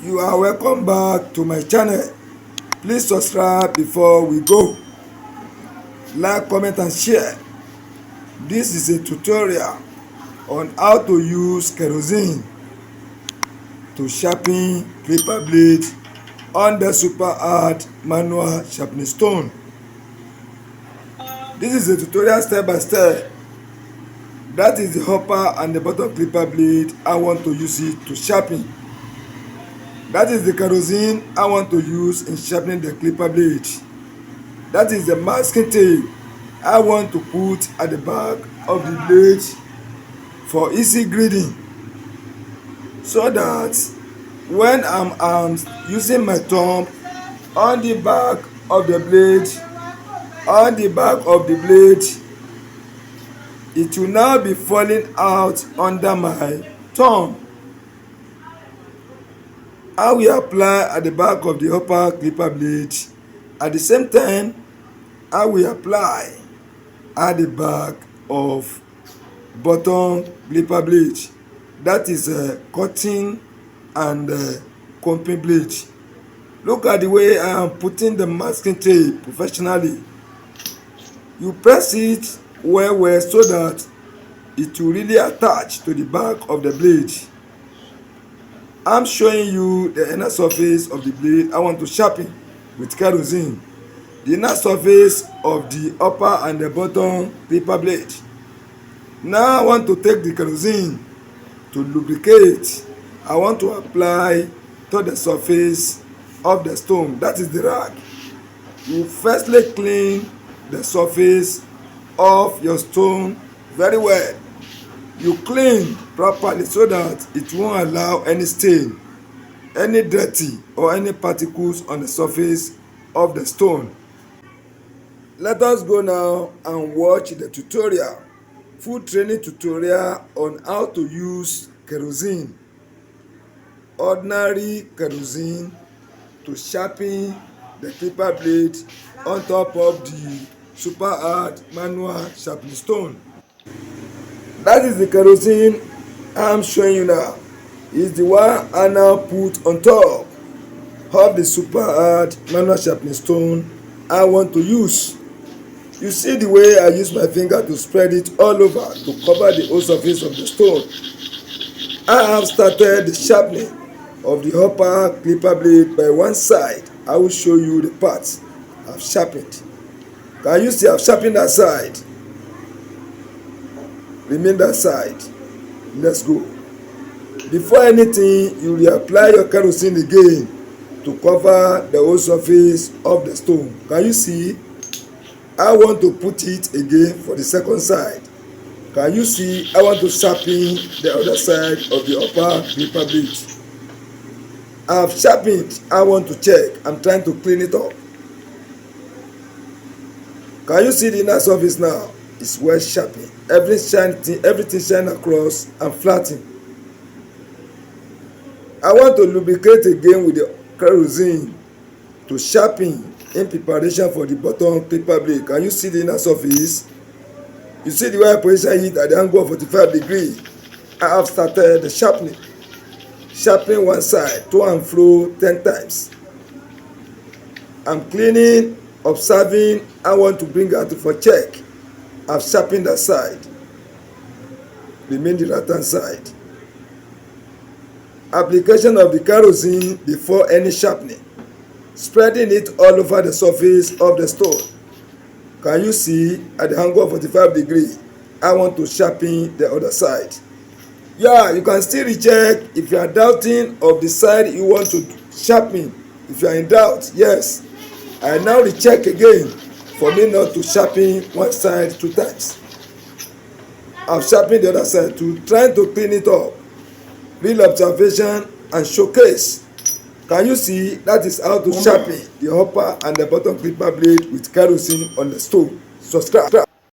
You are welcome back to my channel. Please subscribe before we go. Like, comment and share. This is a tutorial on how to use kerosene to sharpen clipper blade on the super hard manual sharpening stone. This is a tutorial step by step. That is the upper and the bottom clipper blade. I want to use it to sharpen. That is the kerosene I want to use in sharpening the clipper blade. That is the masking tape I want to put at the back of the blade for easy grading, so that when I'm using my thumb on the back of the blade, it will now be falling out under my thumb. I will apply at the back of the upper clipper blade. At the same time, I will apply at the back of bottom clipper blade. That is a cutting and comping blade. Look at the way I am putting the masking tape professionally. You press it well so that it will really attach to the back of the blade. I'm showing you the inner surface of the blade I want to sharpen with kerosene. The inner surface of the upper and the bottom clipper blade. Now I want to take the kerosene to lubricate. I want to apply to the surface of the stone. That is the rag. You firstly clean the surface of your stone very well. You clean properly so that it won't allow any stain, any dirty or any particles on the surface of the stone. Let us go now and watch the tutorial, full training tutorial on how to use kerosene, ordinary kerosene, to sharpen the clipper blade on top of the super hard manual sharpening stone. That is the kerosene I'm showing you now. Is the one I now put on top of the super hard manual sharpening stone I want to use. You see the way I use my finger to spread it all over to cover the whole surface of the stone. I have started the sharpening of the upper clipper blade by one side. I will show you the parts I've sharpened. Can you see I've sharpened that side? Remain that side. Let's go. Before anything, you reapply your kerosene again to cover the whole surface of the stone. Can you see? I want to put it again for the second side. Can you see? I want to sharpen the other side of the upper clipper blade. I've sharpened. I want to check. I'm trying to clean it up. Can you see the inner surface now? It's well sharpened. Everything shine across and flatten. I want to lubricate again with the kerosene to sharpen in preparation for the bottom clipper blade. Can you see the inner surface? You see the way I position it at the angle of 45 degrees. I have started the sharpening. Sharpening one side to and fro 10 times. I'm cleaning, observing. I want to bring out for check. I've sharpened that side. Remain the right hand side. Application of the kerosene before any sharpening. Spreading it all over the surface of the stone. Can you see at the angle of 45 degrees? I want to sharpen the other side. Yeah, you can still recheck if you are doubting of the side you want to sharpen. If you are in doubt, yes. I now recheck again for me not to sharpen one side 2 times. I've sharpened the other side to try to clean it up. Real observation and showcase. Can you see? That is how to sharpen the upper and the bottom clipper blade with kerosene on the stone. Subscribe.